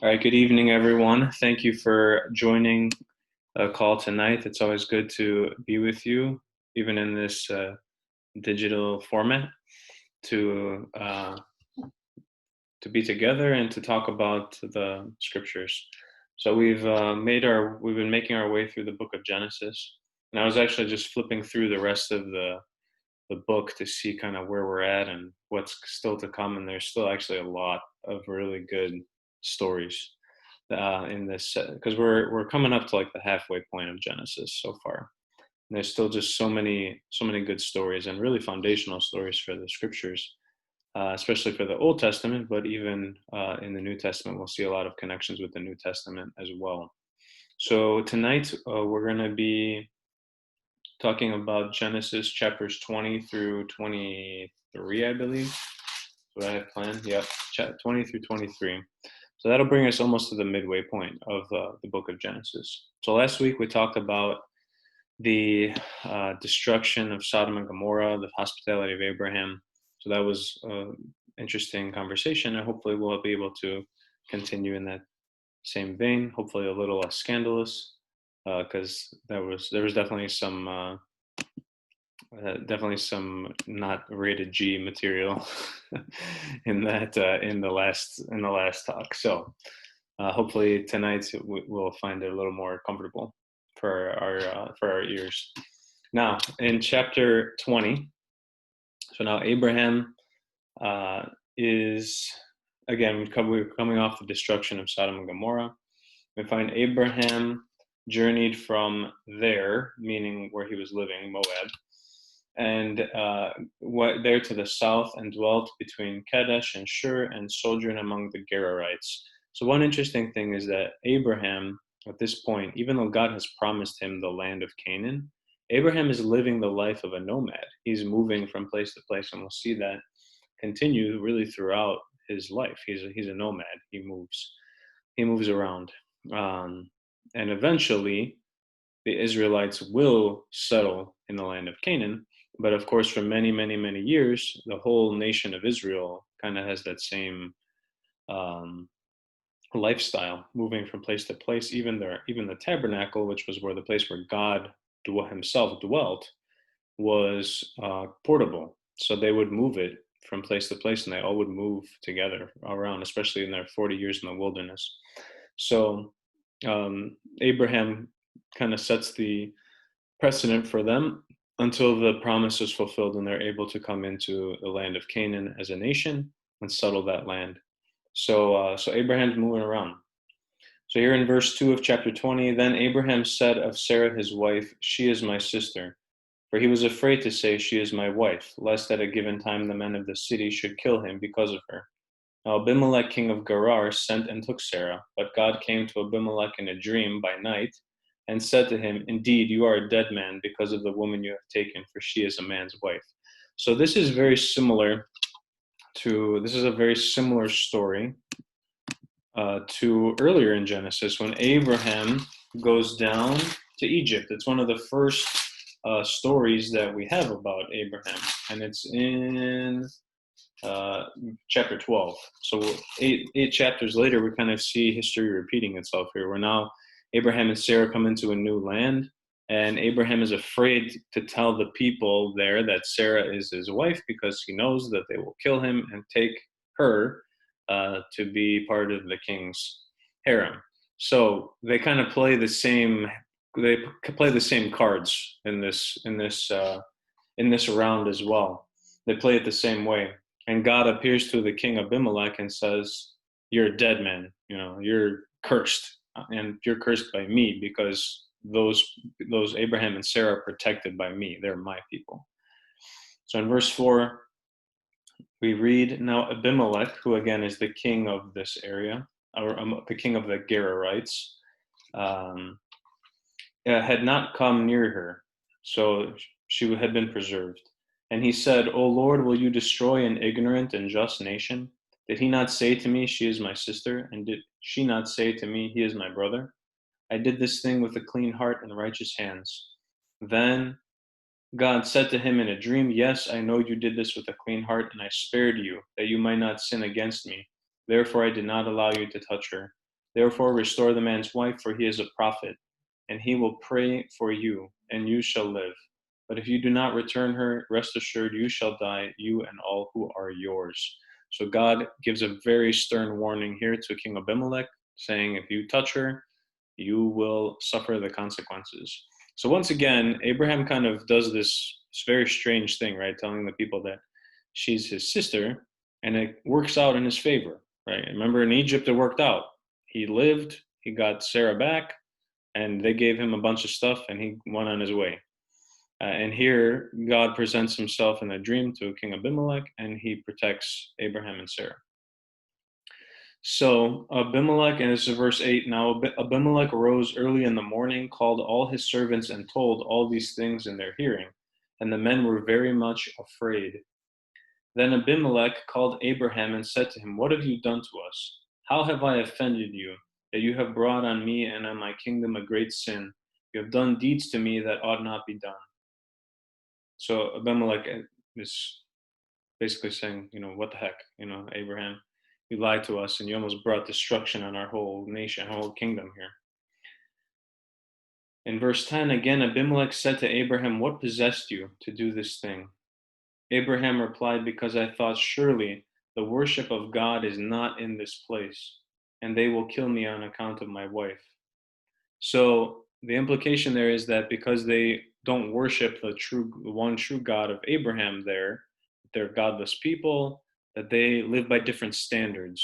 All right, good evening, everyone. Thank you for joining a call tonight. It's always good to be with you, even in this digital format, to uh, to be together and to talk about the scriptures. So we've been making our way through the book of Genesis, and I was actually just flipping through the rest of the book to see kind of where we're at and what's still to come. And there's still actually a lot of really good stories in this because we're coming up to like the halfway point of Genesis so far. And there's still just so many good stories and really foundational stories for the scriptures, especially for the Old Testament, but even in the New Testament, we'll see a lot of connections with the New Testament as well. So tonight we're going to be talking about Genesis chapters 20 through 23, I believe. What I have planned. Yep, 20 through 23. So that'll bring us almost to the midway point of the book of Genesis. So last week we talked about the destruction of Sodom and Gomorrah, the hospitality of Abraham. So that was an interesting conversation, and hopefully we'll be able to continue in that same vein. Hopefully a little less scandalous, because there was definitely some not rated G material in that in the last talk. So hopefully tonight we'll find it a little more comfortable for our ears. Now in chapter 20, so now Abraham is again we're coming off the destruction of Sodom and Gomorrah. We find Abraham journeyed from there, meaning where he was living, Moab, and there to the south, and dwelt between Kadesh and Shur, and sojourned among the Gerarites. So one interesting thing is that Abraham, at this point, even though God has promised him the land of Canaan, Abraham is living the life of a nomad. He's moving from place to place, and we'll see that continue really throughout his life. He's a nomad. He moves around, and eventually the Israelites will settle in the land of Canaan. But of course, for many, many, many years, the whole nation of Israel kind of has that same um, lifestyle, moving from place to place. Even the tabernacle, which was where the place where God Himself dwelt, was portable. So they would move it from place to place, and they all would move together around, especially in their 40 years in the wilderness. So Abraham kind of sets the precedent for them until the promise is fulfilled and they're able to come into the land of Canaan as a nation and settle that land. So Abraham's moving around. So here in verse 2 of chapter 20, then Abraham said of Sarah his wife, "She is my sister." For he was afraid to say, "She is my wife," lest at a given time the men of the city should kill him because of her. Now Abimelech king of Gerar sent and took Sarah, but God came to Abimelech in a dream by night and said to him, "Indeed, you are a dead man because of the woman you have taken, for she is a man's wife." So this is a very similar story to earlier in Genesis when Abraham goes down to Egypt. It's one of the first stories that we have about Abraham, and it's in chapter 12. So eight chapters later, we kind of see history repeating itself here. Where now Abraham and Sarah come into a new land, and Abraham is afraid to tell the people there that Sarah is his wife because he knows that they will kill him and take her to be part of the king's harem. So they kind of play the same. They play the same cards in this round as well. They play it the same way. And God appears to the king Abimelech and says, "You're a dead man. You know, you're cursed, and you're cursed by me because those Abraham and Sarah are protected by me. They're my people." So in verse 4, we read, "Now Abimelech, who again is the king of this area, or the king of the Gerarites, um, had not come near her, so she had been preserved. And he said, O Lord, will you destroy an ignorant and just nation? Did he not say to me, She is my sister? And did she not say to me, He is my brother? I did this thing with a clean heart and righteous hands." Then God said to him in a dream, "Yes, I know you did this with a clean heart, and I spared you, that you might not sin against me. Therefore I did not allow you to touch her. Therefore restore the man's wife, for he is a prophet, and he will pray for you, and you shall live. But if you do not return her, rest assured you shall die, you and all who are yours." So God gives a very stern warning here to King Abimelech, saying, if you touch her, you will suffer the consequences. So once again, Abraham kind of does this very strange thing, right? Telling the people that she's his sister, and it works out in his favor, right? Remember, in Egypt, it worked out. He lived, he got Sarah back, and they gave him a bunch of stuff, and he went on his way. And here, God presents himself in a dream to King Abimelech, and he protects Abraham and Sarah. So Abimelech, and this is verse 8, now Abimelech arose early in the morning, called all his servants, and told all these things in their hearing. And the men were very much afraid. Then Abimelech called Abraham and said to him, "What have you done to us? How have I offended you, that you have brought on me and on my kingdom a great sin? You have done deeds to me that ought not be done." So Abimelech is basically saying, what the heck, Abraham, you lied to us and you almost brought destruction on our whole nation, our whole kingdom here. In verse 10, again, Abimelech said to Abraham, "What possessed you to do this thing?" Abraham replied, "Because I thought, surely the worship of God is not in this place, and they will kill me on account of my wife." So the implication there is that because they don't worship the one true God of Abraham there, they're godless people, that they live by different standards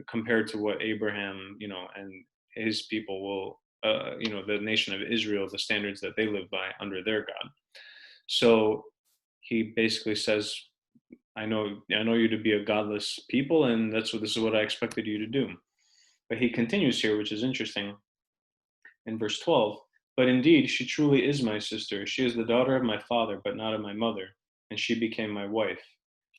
compared to what Abraham, and his people will, the nation of Israel, the standards that they live by under their God. So he basically says, I know you to be a godless people, and this is what I expected you to do. But he continues here, which is interesting, in verse 12. "But indeed, she truly is my sister. She is the daughter of my father, but not of my mother, and she became my wife.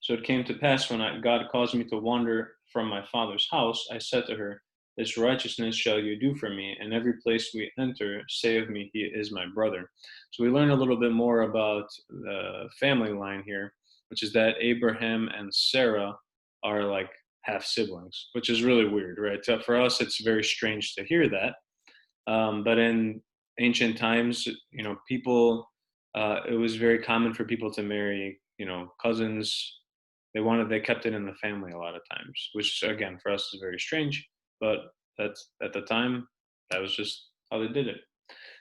So it came to pass when God caused me to wander from my father's house, I said to her, 'This righteousness shall you do for me, and every place we enter, say of me, he is my brother.'" So we learn a little bit more about the family line here, which is that Abraham and Sarah are like half siblings, which is really weird, right? So for us, it's very strange to hear that. But in ancient times, people, it was very common for people to marry, cousins. They kept it in the family a lot of times, which again, for us is very strange, but that's at the time, that was just how they did it.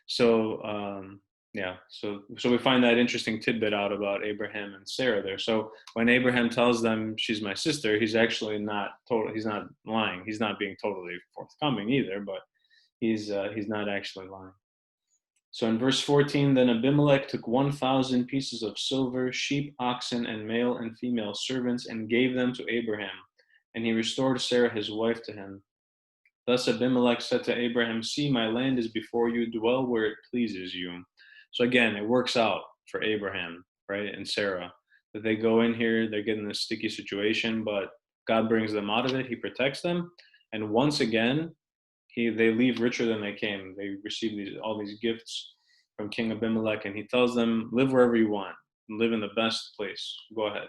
So, yeah, so we find that interesting tidbit out about Abraham and Sarah there. So when Abraham tells them she's my sister, he's actually he's not lying. He's not being totally forthcoming either, but he's not actually lying. So in verse 14, then Abimelech took 1,000 pieces of silver, sheep, oxen, and male and female servants, and gave them to Abraham. And he restored Sarah his wife to him. Thus Abimelech said to Abraham, "See, my land is before you, dwell where it pleases you." So again, it works out for Abraham, right, and Sarah. That they go in here, they're getting this sticky situation, but God brings them out of it, he protects them. And once again, they leave richer than they came. They receive all these gifts from King Abimelech, and he tells them, "Live wherever you want, live in the best place. Go ahead."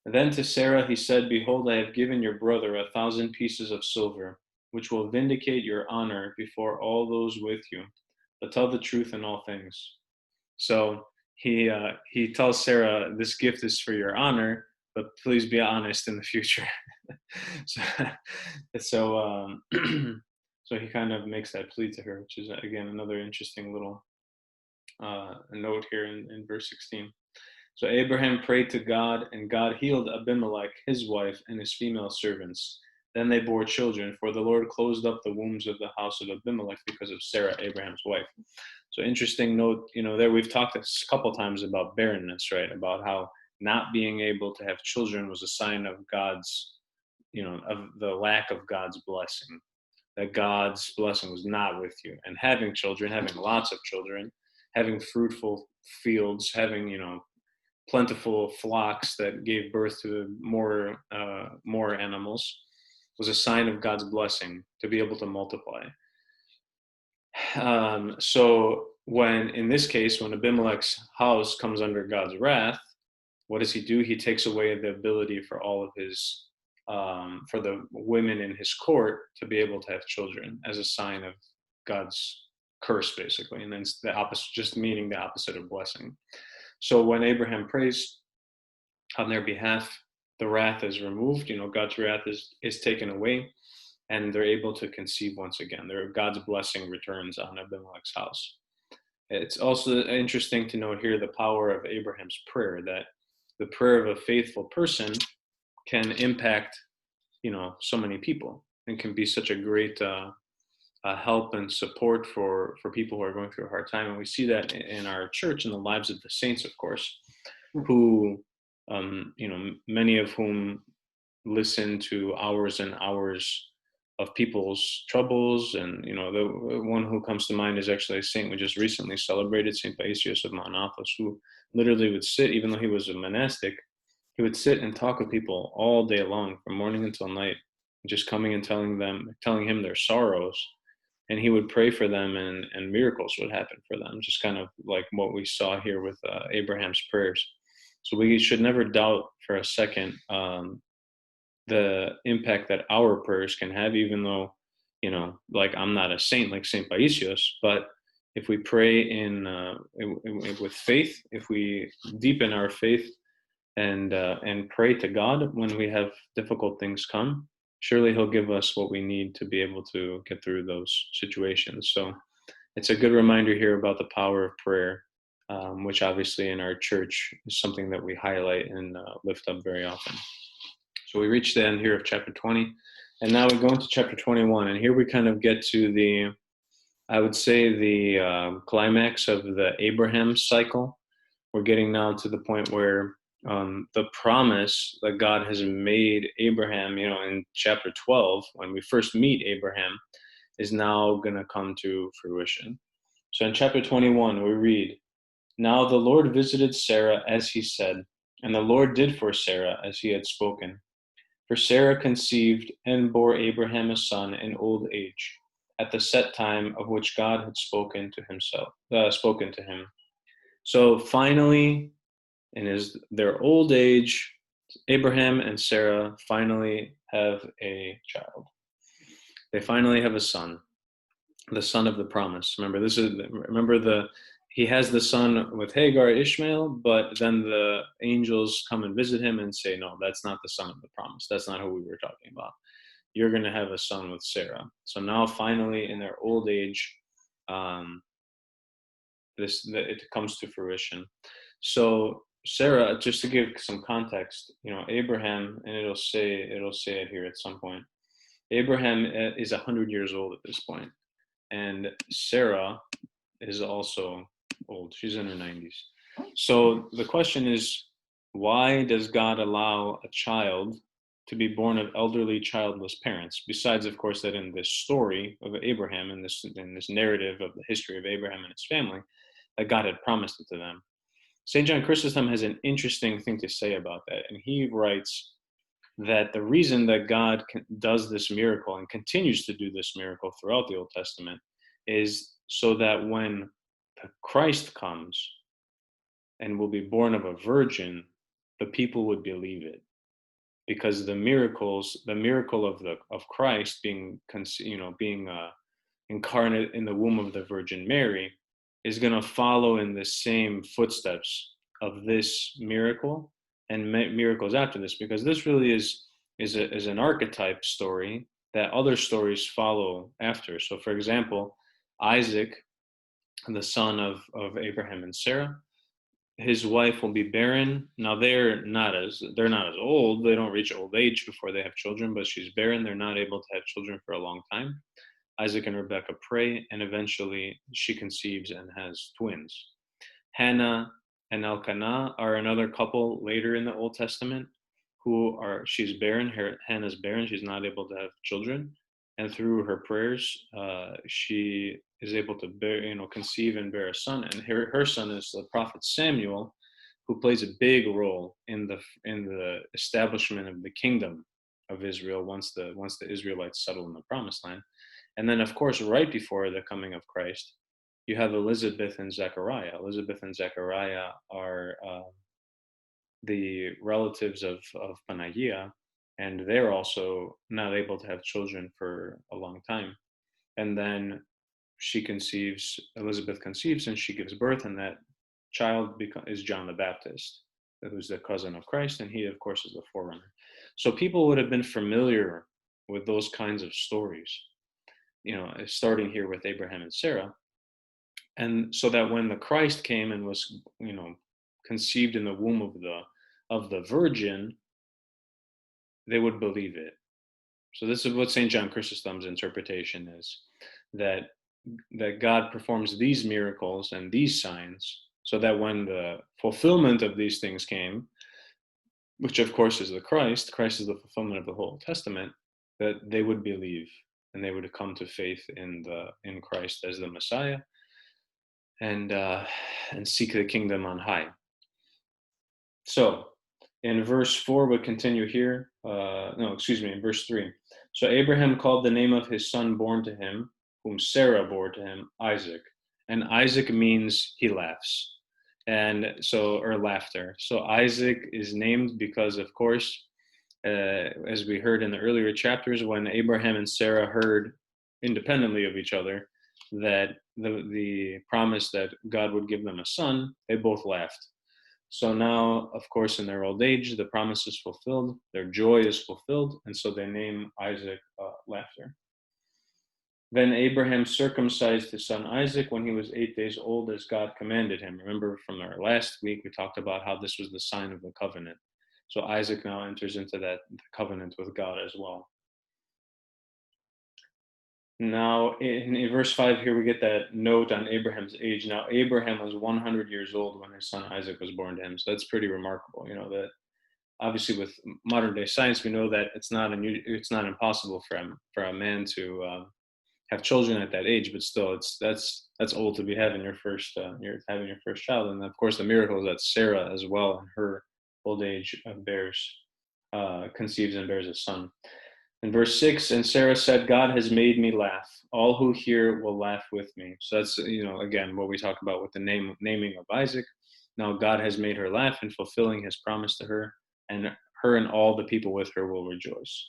And then to Sarah he said, "Behold, I have given your brother 1,000 pieces of silver, which will vindicate your honor before all those with you. But tell the truth in all things." So he tells Sarah, "This gift is for your honor, but please be honest in the future." so so he kind of makes that plea to her, which is again another interesting little note here in verse 16. So Abraham prayed to God, and God healed Abimelech, his wife, and his female servants. Then they bore children, for the Lord closed up the wombs of the house of Abimelech because of Sarah, Abraham's wife. So interesting note, there we've talked a couple times about barrenness, right? About how not being able to have children was a sign of God's, of the lack of God's blessing, that God's blessing was not with you. And having children, having lots of children, having fruitful fields, having, plentiful flocks that gave birth to more animals was a sign of God's blessing to be able to multiply. So in this case, when Abimelech's house comes under God's wrath, what does he do? He takes away the ability for all of his for the women in his court to be able to have children as a sign of God's curse, basically. And then it's the opposite, just meaning the opposite of blessing. So when Abraham prays on their behalf, the wrath is removed. God's wrath is taken away, and they're able to conceive once again. God's blessing returns on Abimelech's house. It's also interesting to note here the power of Abraham's prayer, that the prayer of a faithful person can impact, so many people, and can be such a great help and support for people who are going through a hard time. And we see that in our church, in the lives of the saints, of course, who, many of whom listen to hours and hours of people's troubles. And, the one who comes to mind is actually a saint we just recently celebrated, St. Paisios of Mount Athos, who literally would sit, even though he was a monastic, he would sit and talk with people all day long, from morning until night, just coming and telling him their sorrows. And he would pray for them, and miracles would happen for them, just kind of like what we saw here with Abraham's prayers. So we should never doubt for a second the impact that our prayers can have, even though, like I'm not a saint like St. Paisios, but if we pray with faith, if we deepen our faith and pray to God when we have difficult things come, surely He'll give us what we need to be able to get through those situations. So it's a good reminder here about the power of prayer, which obviously in our church is something that we highlight and lift up very often. So we reach the end here of chapter 20, and now we go into chapter 21, and here we kind of get to I would say the climax of the Abraham cycle. We're getting now to the point where the promise that God has made Abraham, in chapter 12, when we first meet Abraham, is now going to come to fruition. So in chapter 21, we read, "Now the Lord visited Sarah as he said, and the Lord did for Sarah as he had spoken. For Sarah conceived and bore Abraham a son in old age, at the set time of which God had spoken to him." So finally, in their old age, Abraham and Sarah finally have a child. They finally have a son, the son of the promise. He has the son with Hagar, Ishmael, but then the angels come and visit him and say, no, that's not the son of the promise. That's not who we were talking about. You're going to have a son with Sarah. So now finally in their old age, it comes to fruition. So Sarah, just to give some context, Abraham, and it'll say it here at some point. Abraham is 100 years old at this point, and Sarah is also old. She's in her 90s. So the question is, why does God allow a child to be born of elderly, childless parents? Besides, of course, that in this story of Abraham, in this narrative of the history of Abraham and his family, that God had promised it to them. St. John Chrysostom has an interesting thing to say about that, and he writes that the reason that God does this miracle and continues to do this miracle throughout the Old Testament is so that when Christ comes and will be born of a virgin, the people would believe it, because the miracle of Christ being incarnate in the womb of the Virgin Mary is going to follow in the same footsteps of this miracle and miracles after this, because this really is an archetype story that other stories follow after. So, for example, Isaac, the son of Abraham and Sarah, his wife will be barren. Now they're not as old. They don't reach old age before they have children, but she's barren. They're not able to have children for a long time. Isaac and Rebekah pray, and eventually she conceives and has twins. Hannah and Elkanah are another couple later in the Old Testament she's barren. Hannah's barren. She's not able to have children. And through her prayers, she is able to conceive and bear a son. And her son is the prophet Samuel, who plays a big role in the establishment of the kingdom of Israel once the Israelites settle in the Promised Land. And then, of course, right before the coming of Christ, you have Elizabeth and Zechariah. Elizabeth and Zechariah are the relatives of Panagia, and they're also not able to have children for a long time. And then Elizabeth conceives, and she gives birth, and that child is John the Baptist, who's the cousin of Christ, and he, of course, is the forerunner. So people would have been familiar with those kinds of stories, starting here with Abraham and Sarah. And so that when the Christ came and was, conceived in the womb of the Virgin, they would believe it. So this is what St. John Chrysostom's interpretation is, that God performs these miracles and these signs so that when the fulfillment of these things came, which of course is the Christ is the fulfillment of the whole Testament, that they would believe and they would come to faith in Christ as the Messiah, and seek the kingdom on high. So in verse 4, we continue here. In verse 3. So Abraham called the name of his son born to him, whom Sarah bore to him, Isaac. And Isaac means he laughs. Or laughter. So Isaac is named because, of course, as we heard in the earlier chapters, when Abraham and Sarah heard independently of each other that the promise that God would give them a son, they both laughed. So now, of course, in their old age, the promise is fulfilled, their joy is fulfilled, and so they name Isaac Laughter. Then Abraham circumcised his son Isaac when he was 8 days old, as God commanded him. Remember from our last week, we talked about how this was the sign of the covenant. So Isaac now enters into that covenant with God as well. Now, in verse 5 here, we get that note on Abraham's age. Now, Abraham was 100 years old when his son Isaac was born to him. So that's pretty remarkable. That obviously with modern day science, we know that it's not impossible for a man to have children at that age, but still, that's old to be having your first child. And of course, the miracle is that Sarah, as well, in her old age, conceives and bears a son. In verse 6, and Sarah said, God has made me laugh. All who hear will laugh with me. So that's, again, what we talk about with the naming of Isaac. Now God has made her laugh in fulfilling his promise to her, and her and all the people with her will rejoice.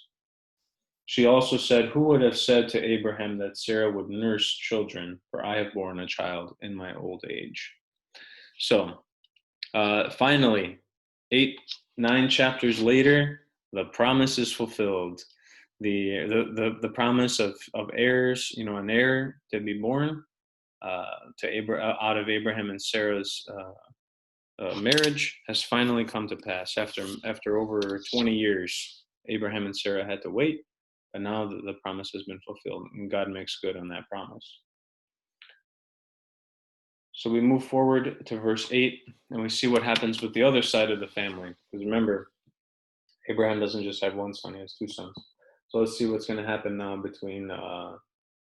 She also said, who would have said to Abraham that Sarah would nurse children? For I have borne a child in my old age. So finally, 9 chapters later, the promise is fulfilled. The promise of heirs, an heir to be born out of Abraham and Sarah's marriage has finally come to pass. After over 20 years, Abraham and Sarah had to wait, but now the promise has been fulfilled, and God makes good on that promise. So we move forward to verse 8, and we see what happens with the other side of the family. Because remember, Abraham doesn't just have one son, he has 2 sons. So let's see what's going to happen now between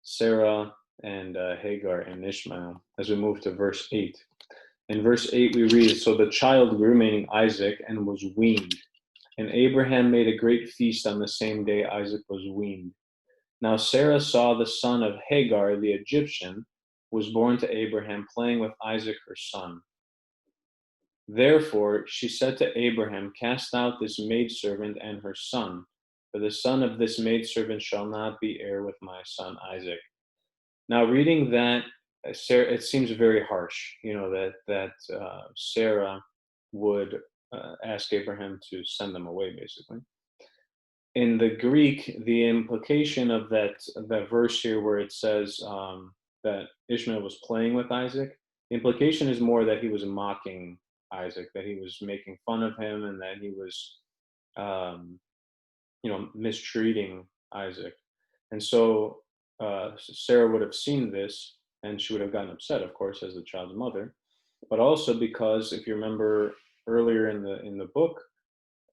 Sarah and Hagar and Ishmael as we move to verse 8. In verse 8 we read, so the child grew, meaning Isaac, and was weaned. And Abraham made a great feast on the same day Isaac was weaned. Now Sarah saw the son of Hagar, the Egyptian, was born to Abraham, playing with Isaac her son. Therefore she said to Abraham, cast out this maidservant and her son, for the son of this maidservant shall not be heir with my son Isaac. Now, reading that, Sarah, it seems very harsh, that Sarah would ask Abraham to send them away, basically. In the Greek, the implication of that verse here where it says that Ishmael was playing with Isaac, the implication is more that he was mocking Isaac, that he was making fun of him, and that he was mistreating Isaac. And so Sarah would have seen this, and she would have gotten upset, of course, as the child's mother, but also because, if you remember earlier in the book,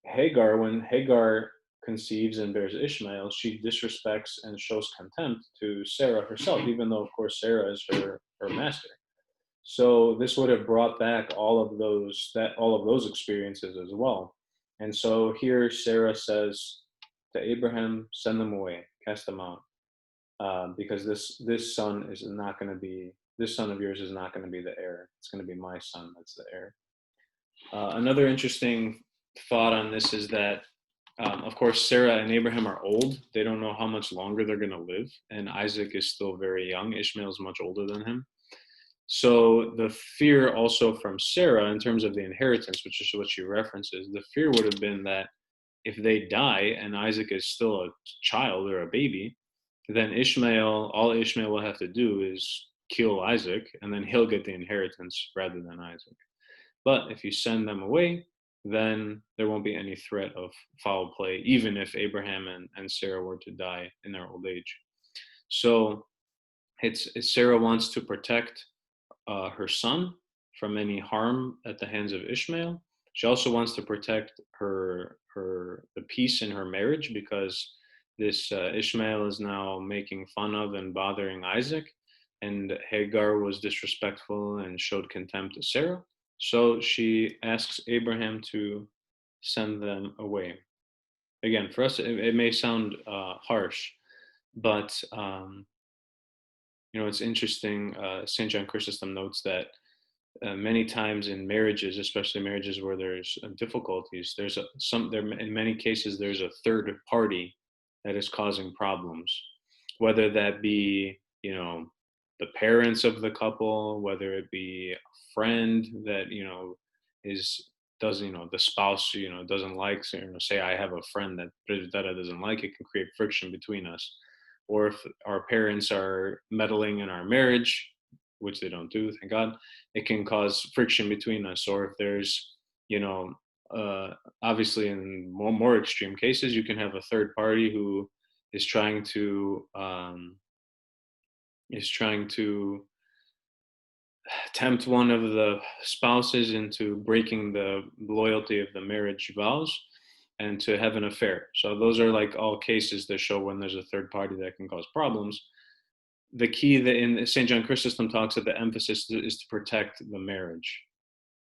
when Hagar conceives and bears Ishmael, she disrespects and shows contempt to Sarah herself, even though, of course, Sarah is her master. So this would have brought back all of those experiences as well. And so here Sarah says to Abraham, send them away, cast them out, because this son of yours is not going to be the heir. It's going to be my son that's the heir. Another interesting thought on this is that Of course, Sarah and Abraham are old. They don't know how much longer they're going to live. And Isaac is still very young. Ishmael is much older than him. So the fear also from Sarah in terms of the inheritance, which is what she references, the fear would have been that if they die and Isaac is still a child or a baby, then all Ishmael will have to do is kill Isaac, and then he'll get the inheritance rather than Isaac. But if you send them away, then there won't be any threat of foul play, even if Abraham and Sarah were to die in their old age. So it's Sarah wants to protect her son from any harm at the hands of Ishmael. She also wants to protect the peace in her marriage because this Ishmael is now making fun of and bothering Isaac, and Hagar was disrespectful and showed contempt to Sarah. So she asks Abraham to send them away. Again, for us, it may sound harsh, but it's interesting. St. John Chrysostom notes that many times in marriages, especially marriages where there's difficulties, in many cases there's a third party that is causing problems, whether that be the parents of the couple, whether it be a friend that is doesn't the spouse doesn't like, say I have a friend that doesn't like, it can create friction between us. Or if our parents are meddling in our marriage, which they don't do, thank God, it can cause friction between us. Or if there's, obviously in more extreme cases, you can have a third party who is trying to tempt one of the spouses into breaking the loyalty of the marriage vows and to have an affair. So those are like all cases that show when there's a third party that can cause problems. The key that in St. John Chrysostom talks that the emphasis is to protect the marriage.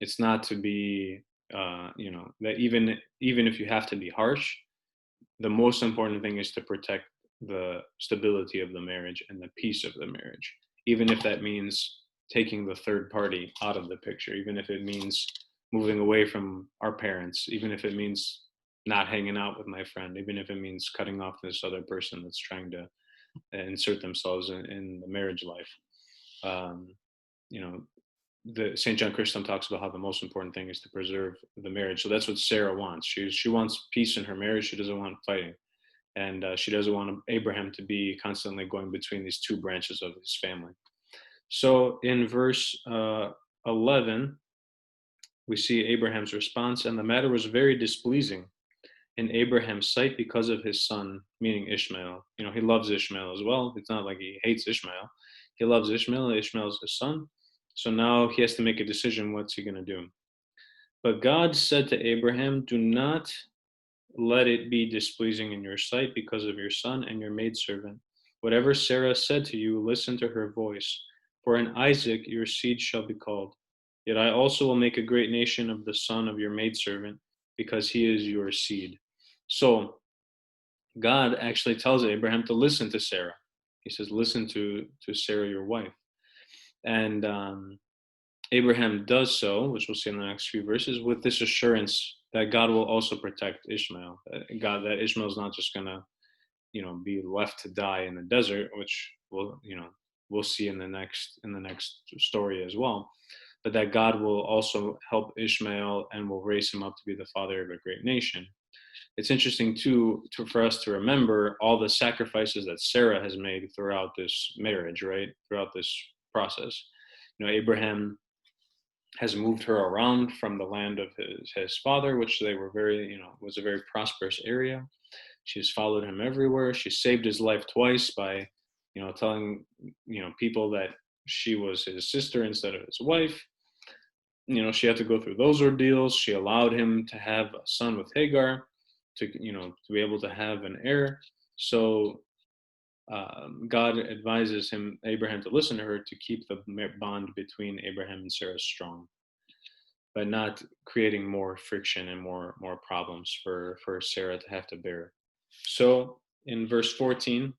It's not to be, that even if you have to be harsh, the most important thing is to protect the stability of the marriage and the peace of the marriage, even if that means taking the third party out of the picture, even if it means moving away from our parents, even if it means not hanging out with my friend, even if it means cutting off this other person that's trying to insert themselves in the marriage life. Um, you know, the St. John Chrysostom talks about how the most important thing is to preserve the marriage. So that's what Sarah wants. She wants peace in her marriage. She doesn't want fighting, and she doesn't want Abraham to be constantly going between these two branches of his family. So in verse 11, we see Abraham's response, and the matter was very displeasing in Abraham's sight because of his son, meaning Ishmael. He loves Ishmael as well. It's not like he hates Ishmael. He loves Ishmael. Ishmael's his son. So now he has to make a decision. What's he going to do? But God said to Abraham, do not let it be displeasing in your sight because of your son and your maidservant. Whatever Sarah said to you, listen to her voice. For in Isaac your seed shall be called. Yet I also will make a great nation of the son of your maidservant, because he is your seed. So God actually tells Abraham to listen to Sarah. He says, listen to Sarah, your wife. And Abraham does so, which we'll see in the next few verses, with this assurance that God will also protect Ishmael. That Ishmael is not just going to, be left to die in the desert, which we'll see in the next story as well. But that God will also help Ishmael and will raise him up to be the father of a great nation. It's interesting too for us to remember all the sacrifices that Sarah has made throughout this marriage, right? Throughout this process. Abraham has moved her around from the land of his father, which they were was a very prosperous area. She's followed him everywhere. She saved his life twice by, telling, people that she was his sister instead of his wife. She had to go through those ordeals. She allowed him to have a son with Hagar, to be able to have an heir. So God advises Abraham, to listen to her, to keep the bond between Abraham and Sarah strong, but not creating more friction and more problems for Sarah to have to bear. So in verse 14,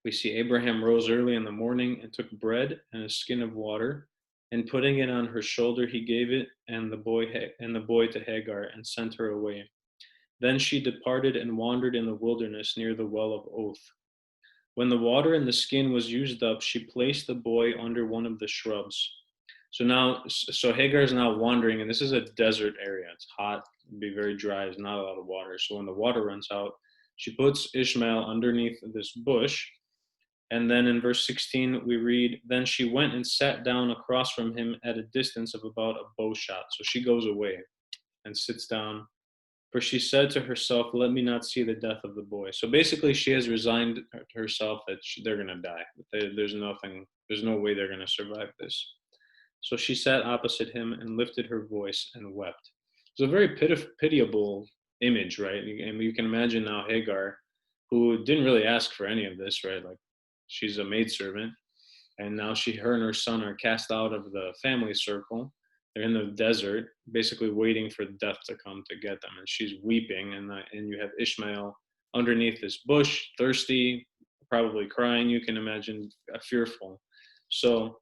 we see Abraham rose early in the morning and took bread and a skin of water, and putting it on her shoulder, he gave it and the boy to Hagar and sent her away. Then she departed and wandered in the wilderness near the well of Oath. When the water in the skin was used up, she placed the boy under one of the shrubs. So Hagar is now wandering, and this is a desert area. It's hot, it'd be very dry. There's not a lot of water. So when the water runs out, she puts Ishmael underneath this bush. And then in verse 16, we read, Then she went and sat down across from him at a distance of about a bow shot. So she goes away and sits down. For she said to herself, Let me not see the death of the boy. So basically, she has resigned herself that they're going to die. There's no way they're going to survive this. So she sat opposite him and lifted her voice and wept. It's a very pitiable image, right? And you can imagine now Hagar, who didn't really ask for any of this, right? Like she's a maidservant, and now her and her son are cast out of the family circle. They're in the desert, basically waiting for death to come to get them, and she's weeping. And you have Ishmael underneath this bush, thirsty, probably crying. You can imagine, fearful. So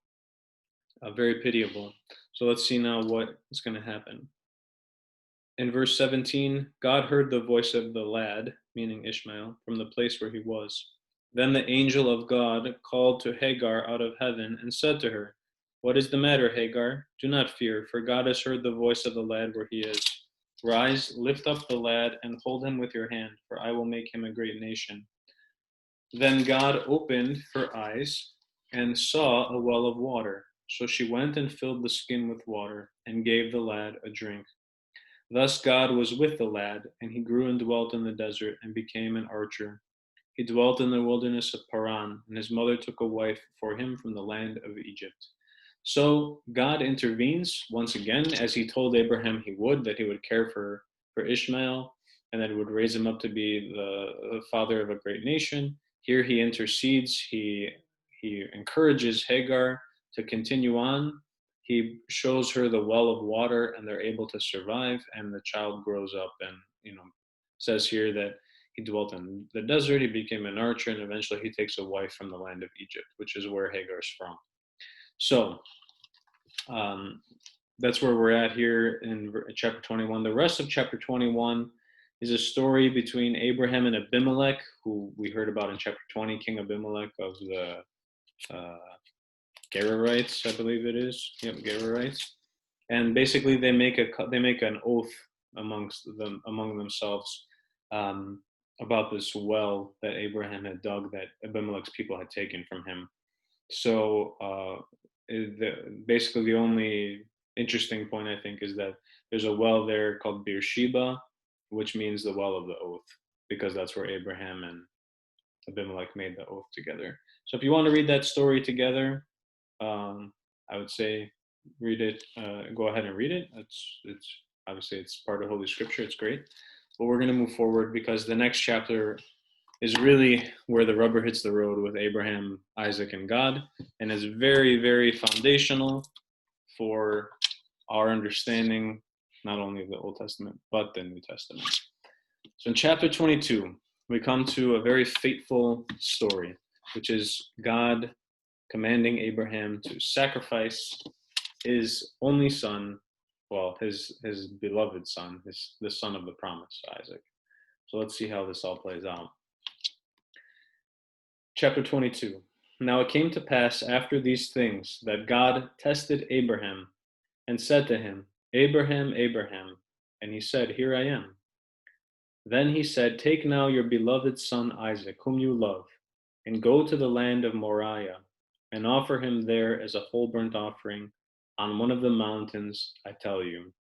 very pitiable. So let's see now what is going to happen. In verse 17, God heard the voice of the lad, meaning Ishmael, from the place where he was. Then the angel of God called to Hagar out of heaven and said to her, What is the matter, Hagar? Do not fear, for God has heard the voice of the lad where he is. Rise, lift up the lad, and hold him with your hand, for I will make him a great nation. Then God opened her eyes and saw a well of water. So she went and filled the skin with water and gave the lad a drink. Thus God was with the lad, and he grew and dwelt in the desert and became an archer. He dwelt in the wilderness of Paran, and his mother took a wife for him from the land of Egypt. So God intervenes once again, as he told Abraham he would, that he would care for Ishmael, and that he would raise him up to be the father of a great nation. Here he intercedes, he encourages Hagar to continue on. He shows her the well of water, and they're able to survive, and the child grows up. And says here that he dwelt in the desert, he became an archer, and eventually he takes a wife from the land of Egypt, which is where Hagar's from. So that's where we're at here in chapter 21. The rest of chapter 21 is a story between Abraham and Abimelech, who we heard about in chapter 20, King Abimelech of the Gerarites, I believe it is. Yep, Gerarites. And basically, they make an oath among themselves about this well that Abraham had dug that Abimelech's people had taken from him. So basically, the only interesting point I think is that there's a well there called Beersheba, which means the well of the oath, because that's where Abraham and Abimelech made the oath together. So if you want to read that story together, I would say read it. Go ahead and read it. It's obviously it's part of Holy Scripture. It's great, but we're going to move forward because the next chapter is really where the rubber hits the road with Abraham, Isaac, and God, and is very, very foundational for our understanding not only of the Old Testament but the New Testament. So in chapter 22, we come to a very fateful story, which is God commanding Abraham to sacrifice his only son, well, his beloved son, the son of the promise, Isaac. So let's see how this all plays out. Chapter 22. Now it came to pass after these things that God tested Abraham and said to him, Abraham, Abraham. And he said, Here I am. Then he said, Take now your beloved son Isaac, whom you love, and go to the land of Moriah, and offer him there as a whole burnt offering on one of the mountains I tell you.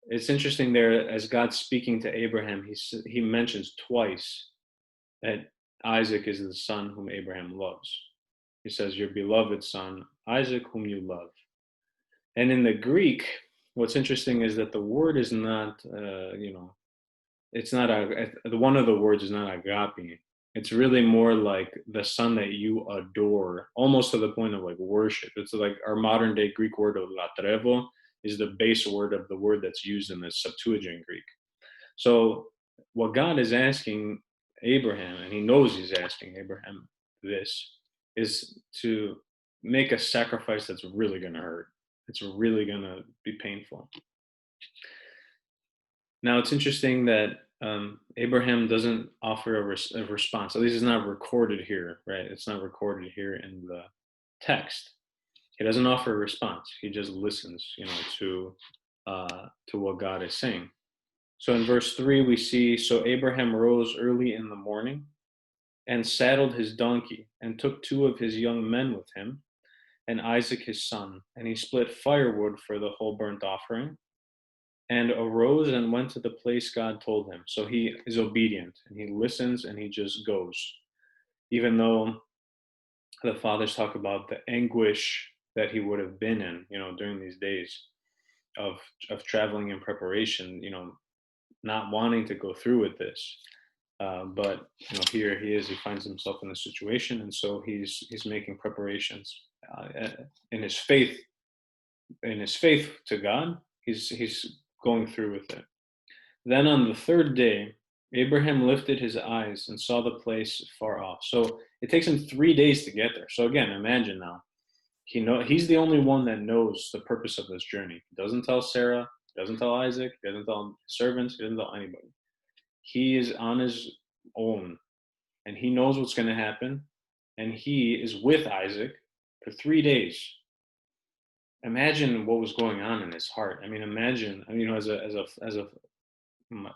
It's interesting there, as God's speaking to Abraham, he mentions twice that Isaac is the son whom Abraham loves. He says, Your beloved son, Isaac, whom you love. And in the Greek, what's interesting is that the word is not, it's not, one of the words is not agape. It's really more like the son that you adore, almost to the point of like worship. It's like our modern day Greek word of latrevo is the base word of the word that's used in the Septuagint Greek. So what God is asking Abraham, and he knows he's asking Abraham this, is to make a sacrifice that's really going to hurt. It's really going to be painful. Now it's interesting that Abraham doesn't offer a response. At least it's not recorded here, right? It's not recorded here in the text. He doesn't offer a response. He just listens, to what God is saying. So in verse 3, we see, so Abraham rose early in the morning and saddled his donkey and took two of his young men with him and Isaac his son, and he split firewood for the whole burnt offering and arose and went to the place God told him. So he is obedient and he listens and he just goes. Even though the fathers talk about the anguish that he would have been in, during these days of traveling in preparation, not wanting to go through with this. But here he is. He finds himself in a situation, and so he's making preparations in his faith. In his faith to God, he's going through with it. Then on the third day, Abraham lifted his eyes and saw the place far off. So it takes him 3 days to get there. So again, imagine now. He's the only one that knows the purpose of this journey. He doesn't tell Sarah, doesn't tell Isaac, doesn't tell his servants, he doesn't tell anybody. He is on his own and he knows what's going to happen. And he is with Isaac for 3 days. Imagine what was going on in his heart. I mean, imagine, as a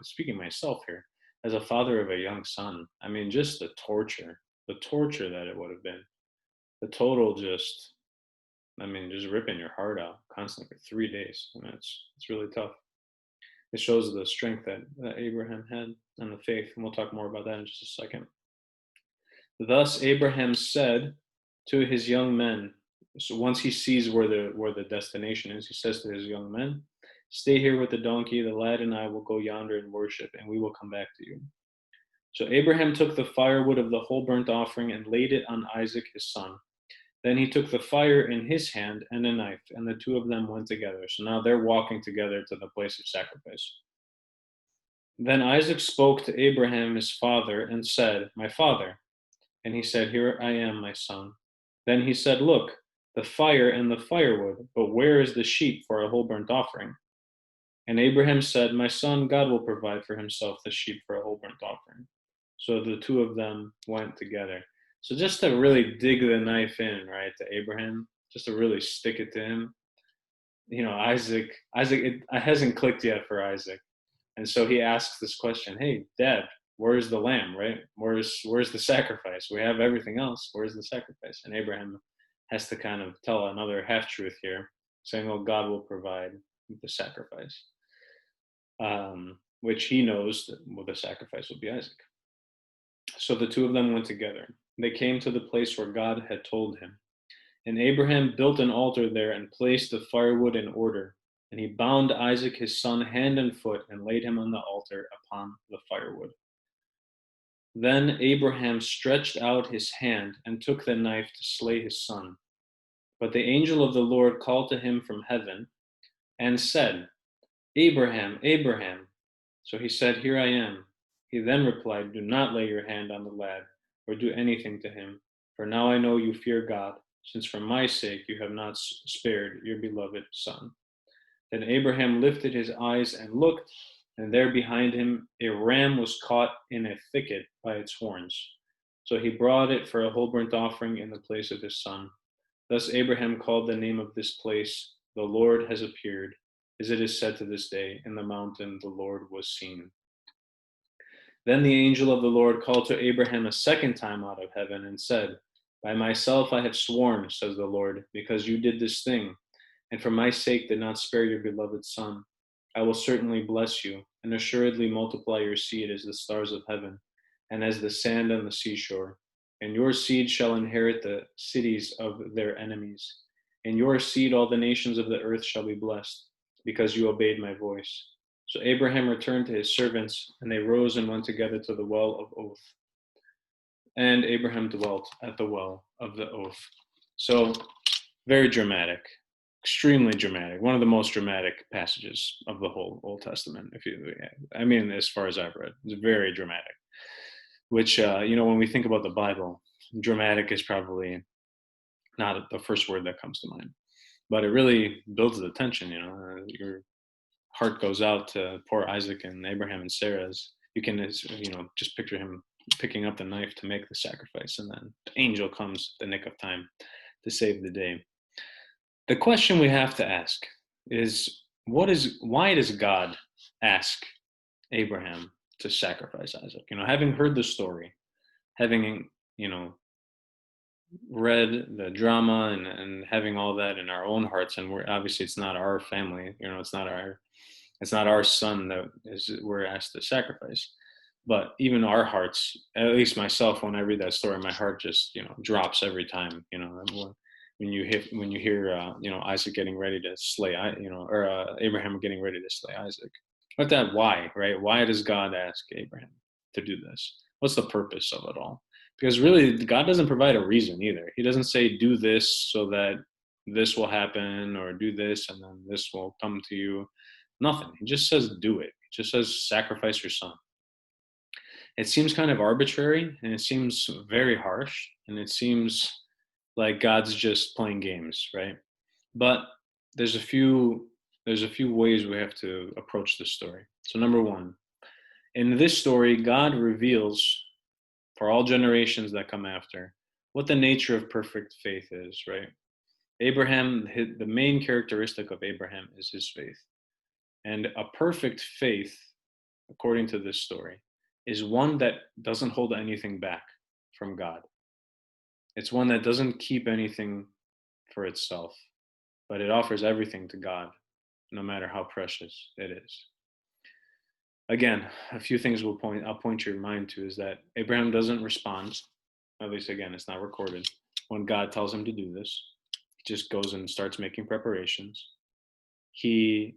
speaking myself here, as a father of a young son, I mean, just the torture that it would have been, the total just ripping your heart out constantly for 3 days. I mean, it's really tough. It shows the strength that Abraham had and the faith, and we'll talk more about that in just a second. Thus Abraham said to his young men, so once he sees where the destination is, he says to his young men, "Stay here with the donkey, the lad and I will go yonder and worship, and we will come back to you." So Abraham took the firewood of the whole burnt offering and laid it on Isaac his son. Then he took the fire in his hand and a knife, and the two of them went together. So now they're walking together to the place of sacrifice. Then Isaac spoke to Abraham his father and said, "My father." And he said, "Here I am, my son." Then he said, "Look, the fire and the firewood, but where is the sheep for a whole burnt offering?" And Abraham said, "My son, God will provide for himself the sheep for a whole burnt offering." So the two of them went together. So just to really dig the knife in, right, to Abraham, just to really stick it to him, Isaac, it hasn't clicked yet for Isaac. And so he asks this question, "Hey, Dad, where's the lamb, right? Where's the sacrifice? We have everything else. Where's the sacrifice?" And Abraham has to kind of tell another half truth here, saying, "Well, God will provide the sacrifice," which he knows that the sacrifice will be Isaac. So the two of them went together. They came to the place where God had told him. And Abraham built an altar there and placed the firewood in order. And he bound Isaac his son hand and foot and laid him on the altar upon the firewood. Then Abraham stretched out his hand and took the knife to slay his son. But the angel of the Lord called to him from heaven and said, "Abraham, Abraham." So he said, "Here I am." He then replied, "Do not lay your hand on the lad or do anything to him, for now I know you fear God, since for my sake you have not spared your beloved son." Then Abraham lifted his eyes and looked, and there behind him a ram was caught in a thicket by its horns. So he brought it for a whole burnt offering in the place of his son. Thus Abraham called the name of this place, "The Lord has appeared," as it is said to this day, "In the mountain the Lord was seen." Then the angel of the Lord called to Abraham a second time out of heaven and said, "By myself I have sworn, says the Lord, because you did this thing, and for my sake did not spare your beloved son. I will certainly bless you, and assuredly multiply your seed as the stars of heaven, and as the sand on the seashore. And your seed shall inherit the cities of their enemies. In your seed all the nations of the earth shall be blessed, because you obeyed my voice." So Abraham returned to his servants, and they rose and went together to the well of Oath. And Abraham dwelt at the well of the Oath. So, very dramatic, extremely dramatic. One of the most dramatic passages of the whole Old Testament. As far as I've read, it's very dramatic. Which, when we think about the Bible, dramatic is probably not the first word that comes to mind, but it really builds the tension. heart goes out to poor Isaac and Abraham and Sarah's, you can, just picture him picking up the knife to make the sacrifice, and then the angel comes at the nick of time to save the day. The question we have to ask is, why does God ask Abraham to sacrifice Isaac? Having heard the story, having, read the drama, and having all that in our own hearts, and we're obviously, it's not our family, it's not our son that we're asked to sacrifice. But even our hearts, at least myself, when I read that story, my heart just drops every time. When you hear Isaac getting ready to slay, or Abraham getting ready to slay Isaac. But that why, right? Why does God ask Abraham to do this? What's the purpose of it all? Because really, God doesn't provide a reason either. He doesn't say, do this so that this will happen, or do this and then this will come to you. Nothing. He just says, do it. He just says, sacrifice your son. It seems kind of arbitrary, and it seems very harsh, and it seems like God's just playing games, right? But there's a few ways we have to approach this story. So number one, in this story, God reveals for all generations that come after what the nature of perfect faith is, right? Abraham, the main characteristic of Abraham is his faith. And a perfect faith, according to this story, is one that doesn't hold anything back from God. It's one that doesn't keep anything for itself, but it offers everything to God, no matter how precious it is. Again, a few things I'll point your mind to is that Abraham doesn't respond, at least again, it's not recorded, when God tells him to do this. He just goes and starts making preparations. He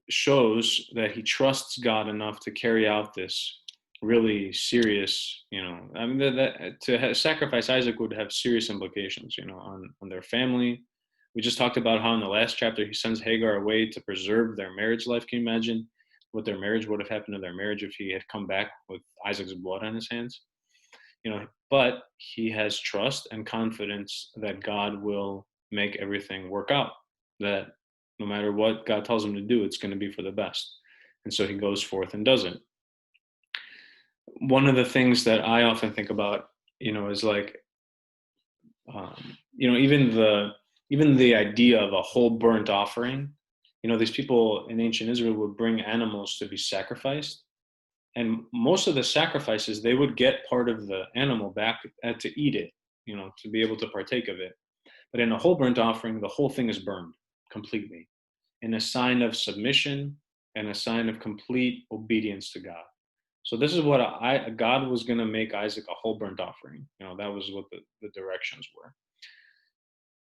shows that he trusts God enough to carry out this really serious, to sacrifice Isaac would have serious implications, on their family. We just talked about how in the last chapter he sends Hagar away to preserve their marriage life. Can you imagine what their marriage would have happened to their marriage if he had come back with Isaac's blood on his hands? But he has trust and confidence that God will make everything work out, that no matter what God tells him to do, it's going to be for the best. And so he goes forth and does it. One of the things that I often think about, is like, even the idea of a whole burnt offering. These people in ancient Israel would bring animals to be sacrificed. And most of the sacrifices, they would get part of the animal back to eat it, to be able to partake of it. But in a whole burnt offering, the whole thing is burned completely, in a sign of submission and a sign of complete obedience to God. So this is what God was going to make Isaac a whole burnt offering. That was what the directions were.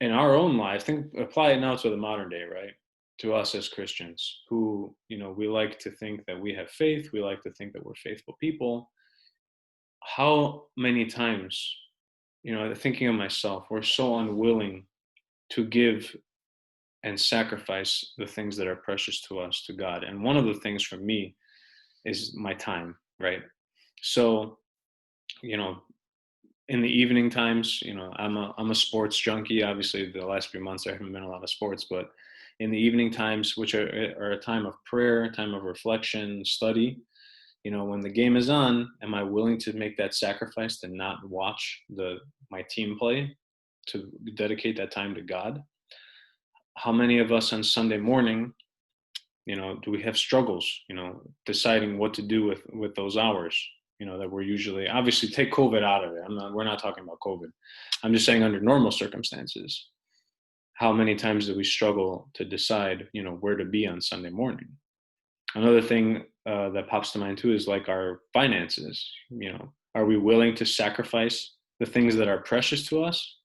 In our own life, apply it now to the modern day, right? To us as Christians who, we like to think that we have faith. We like to think that we're faithful people. How many times, thinking of myself, we're so unwilling to give and sacrifice the things that are precious to us, to God. And one of the things for me is my time, right? So, in the evening times, I'm a sports junkie. Obviously, the last few months there haven't been a lot of sports, but in the evening times, which are a time of prayer, time of reflection, study, when the game is on, am I willing to make that sacrifice to not watch my team play, to dedicate that time to God? How many of us on Sunday morning, do we have struggles, deciding what to do with those hours, that we're usually, obviously take COVID out of it. We're not talking about COVID. I'm just saying under normal circumstances, how many times do we struggle to decide, where to be on Sunday morning? Another thing that pops to mind too is like our finances. Are we willing to sacrifice the things that are precious to us?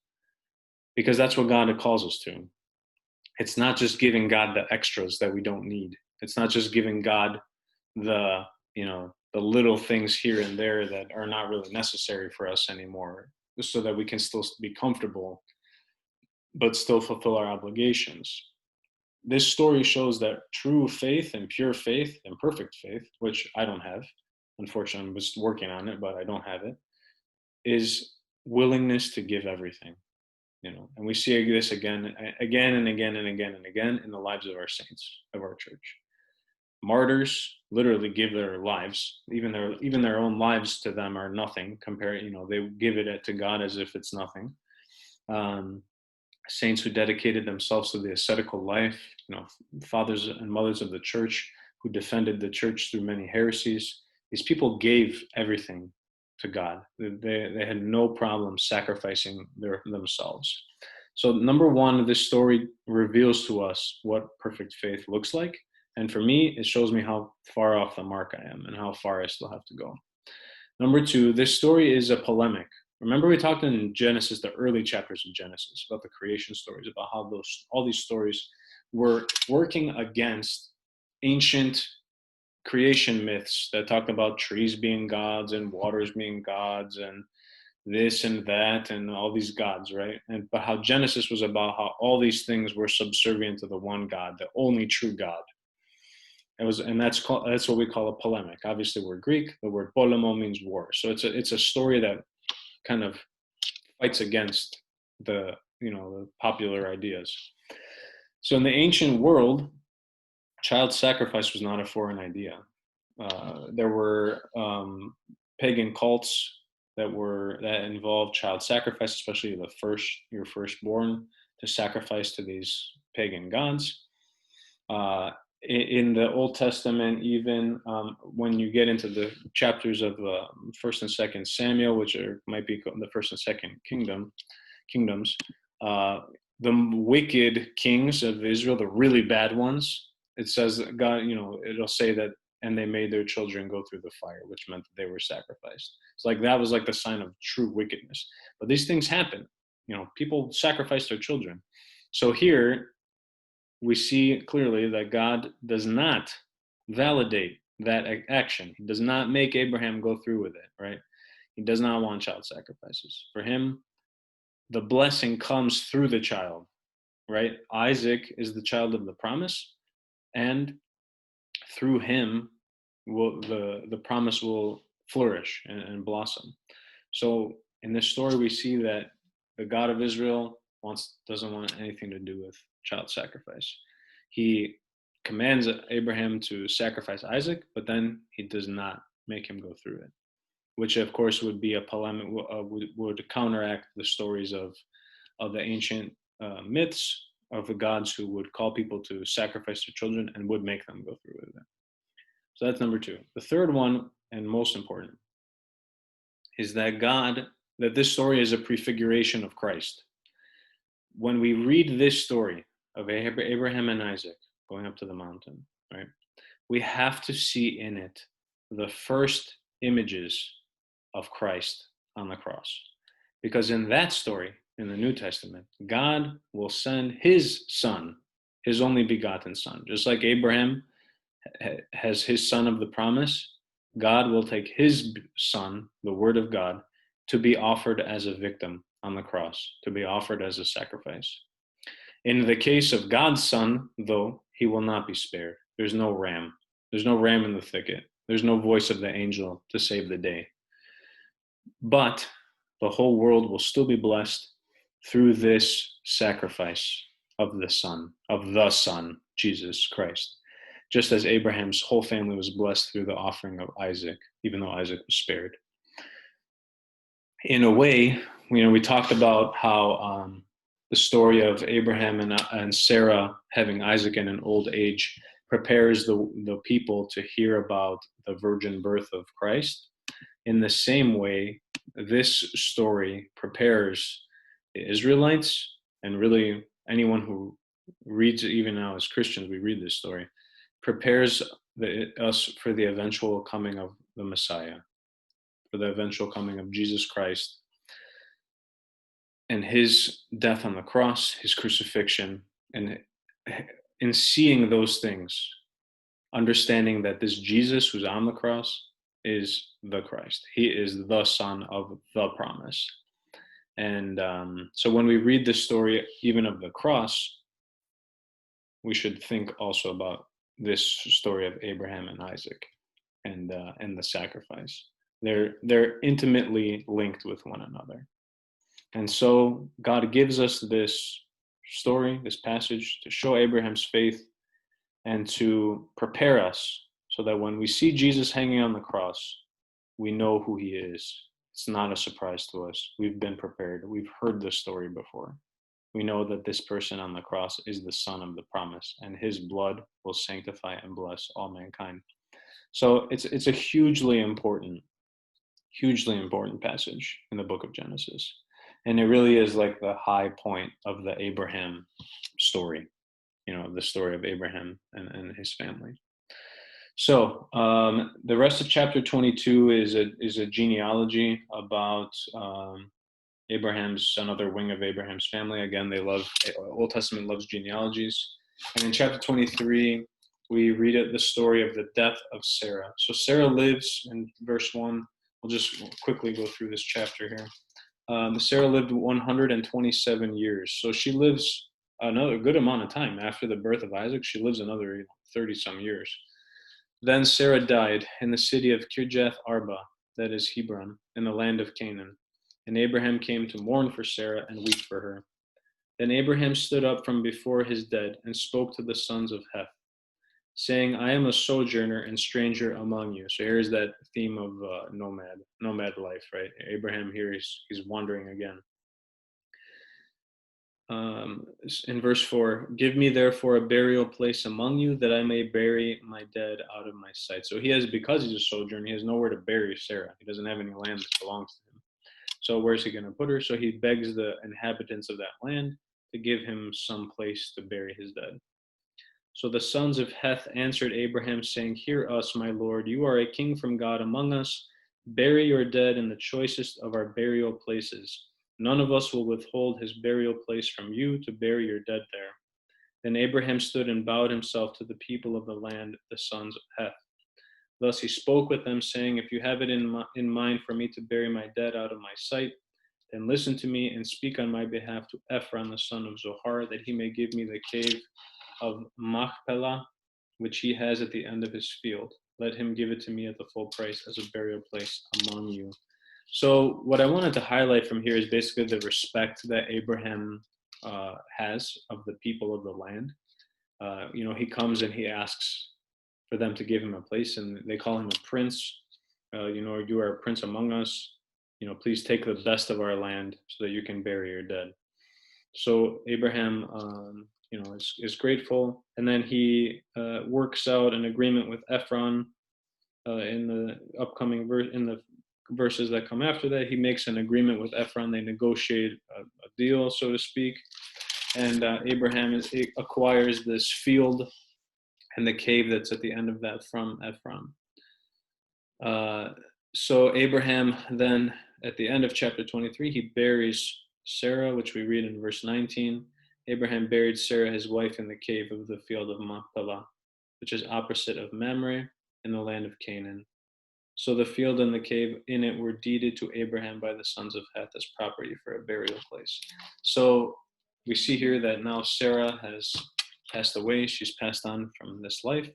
Because that's what God calls us to. It's not just giving God the extras that we don't need. It's not just giving God the little things here and there that are not really necessary for us anymore, so that we can still be comfortable, but still fulfill our obligations. This story shows that true faith and pure faith and perfect faith, which I don't have, unfortunately, I'm just working on it, but I don't have it, is willingness to give everything. And we see this again and again and again and again in the lives of our saints of our church. Martyrs literally give their lives, even their own lives to them are nothing compared. They give it to God as if it's nothing. Saints who dedicated themselves to the ascetical life, fathers and mothers of the church who defended the church through many heresies. These people gave everything to God. They had no problem sacrificing themselves. So number one, this story reveals to us what perfect faith looks like. And for me, it shows me how far off the mark I am and how far I still have to go. Number two, this story is a polemic. Remember we talked in Genesis, the early chapters of Genesis, about the creation stories, about how all these stories were working against ancient creation myths that talked about trees being gods and waters being gods and this and that and all these gods, right? But how Genesis was about how all these things were subservient to the one God, the only true God. That's what we call a polemic. Obviously, we're Greek. The word polemo means war. So it's a story that kind of fights against the popular ideas. So in the ancient world, child sacrifice was not a foreign idea. There were pagan cults that involved child sacrifice, especially your firstborn, to sacrifice to these pagan gods. In the Old Testament, even when you get into the chapters of First and Second Samuel, which might be the First and Second kingdoms, the wicked kings of Israel, the really bad ones, it says God, it'll say that, and they made their children go through the fire, which meant that they were sacrificed. It's like that was like the sign of true wickedness. But these things happen. People sacrifice their children. So here we see clearly that God does not validate that action. He does not make Abraham go through with it, right? He does not want child sacrifices. For him, the blessing comes through the child, right? Isaac is the child of the promise, and through him, the promise will flourish and blossom. So in this story, we see that the God of Israel doesn't want anything to do with child sacrifice. He commands Abraham to sacrifice Isaac, but then he does not make him go through it, which of course would be a polemic, would counteract the stories of the ancient myths of the gods who would call people to sacrifice their children and would make them go through with it. So that's number two. The third one, and most important, is that this story is a prefiguration of Christ. When we read this story of Abraham and Isaac going up to the mountain, right, we have to see in it the first images of Christ on the cross. Because in that story, in the New Testament, God will send his son, his only begotten son. Just like Abraham has his son of the promise, God will take his son, the word of God, to be offered as a victim on the cross, to be offered as a sacrifice. In the case of God's son, though, he will not be spared. There's no ram. There's no ram in the thicket. There's no voice of the angel to save the day. But the whole world will still be blessed through this sacrifice of the Son, Jesus Christ. Just as Abraham's whole family was blessed through the offering of Isaac, even though Isaac was spared. In a way, we talked about how the story of Abraham and Sarah having Isaac in an old age prepares the people to hear about the virgin birth of Christ. In the same way, this story prepares the Israelites, and really anyone who reads it, even now as Christians, we read this story, prepares us for the eventual coming of the Messiah, for the eventual coming of Jesus Christ and his death on the cross, his crucifixion, and in seeing those things, understanding that this Jesus who's on the cross is the Christ. He is the Son of the promise. And so when we read the story, even of the cross, we should think also about this story of Abraham and Isaac and the sacrifice. They're intimately linked with one another. And so God gives us this story, this passage, to show Abraham's faith and to prepare us so that when we see Jesus hanging on the cross, we know who he is. It's not a surprise to us. We've been prepared. We've heard this story before. We know that this person on the cross is the son of the promise, and his blood will sanctify and bless all mankind. So it's a hugely important passage in the book of Genesis. And it really is like the high point of the Abraham story, the story of Abraham and his family. So the rest of chapter 22 is a genealogy about Abraham's, another wing of Abraham's family. Again, Old Testament loves genealogies. And in chapter 23, we read the story of the death of Sarah. So Sarah lives, in verse 1, we'll just quickly go through this chapter here. Sarah lived 127 years. So she lives another good amount of time. After the birth of Isaac, she lives another 30-some years. Then Sarah died in the city of Kirjath Arba, that is Hebron, in the land of Canaan. And Abraham came to mourn for Sarah and weep for her. Then Abraham stood up from before his dead and spoke to the sons of Heth, saying, I am a sojourner and stranger among you. So here's that theme of nomad life, right? Abraham here, he's wandering again. In verse 4, give me therefore a burial place among you that I may bury my dead out of my sight. So because he's a sojourner, he has nowhere to bury Sarah. He doesn't have any land that belongs to him. So where's he going to put her? So he begs the inhabitants of that land to give him some place to bury his dead. So the sons of Heth answered Abraham, saying, hear us, my lord, you are a king from God among us. Bury your dead in the choicest of our burial places. None of us will withhold his burial place from you to bury your dead there. Then Abraham stood and bowed himself to the people of the land, the sons of Heth. Thus he spoke with them, saying, if you have it in mind for me to bury my dead out of my sight, then listen to me and speak on my behalf to Ephron, the son of Zohar, that he may give me the cave of Machpelah, which he has at the end of his field. Let him give it to me at the full price as a burial place among you. So what I wanted to highlight from here is basically the respect that Abraham has of the people of the land. He comes and he asks for them to give him a place, and they call him a prince. You are a prince among us. Please take the best of our land so that you can bury your dead. So Abraham, is grateful, and then he works out an agreement with Ephron in the upcoming verses that come after that. He makes an agreement with Ephron. They negotiate a deal, so to speak, and Abraham acquires this field and the cave that's at the end of that from Ephron. So Abraham then, at the end of chapter 23, he buries Sarah, which we read in verse 19. Abraham buried Sarah, his wife, in the cave of the field of Machpelah, which is opposite of Mamre in the land of Canaan. So the field and the cave in it were deeded to Abraham by the sons of Heth as property for a burial place. So we see here that now Sarah has passed away. She's passed on from this life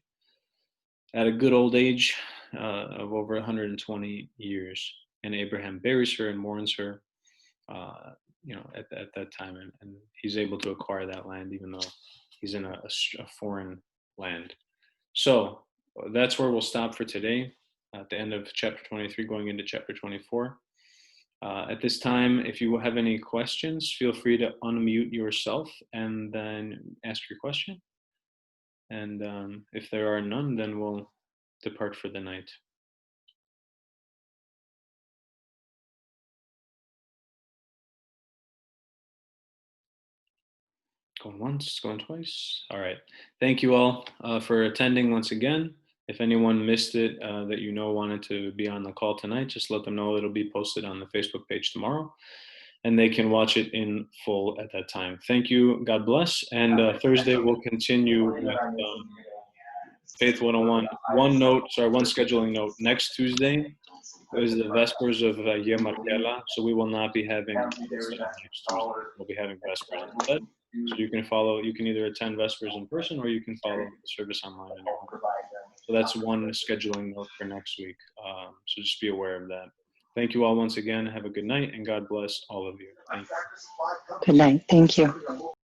at a good old age of over 120 years. And Abraham buries her and mourns her, at that time. And he's able to acquire that land, even though he's in a foreign land. So that's where we'll stop for today, at the end of chapter 23, going into chapter 24. At this time, if you have any questions, feel free to unmute yourself and then ask your question. And if there are none, then we'll depart for the night. Going once, going twice. All right. Thank you all for attending once again. If anyone missed it that wanted to be on the call tonight, just let them know it'll be posted on the Facebook page tomorrow, and they can watch it in full at that time. Thank you. God bless. And Thursday we'll continue with Faith 101. One scheduling note. Next Tuesday is the Vespers of Yom Arkelah, so we will not be having next Tuesday. We'll be having Vespers instead. So you can either attend Vespers in person or you can follow the service online. So that's one scheduling note for next week. So just be aware of that. Thank you all once again. Have a good night, and God bless all of you. Thank you. Good night. Thank you.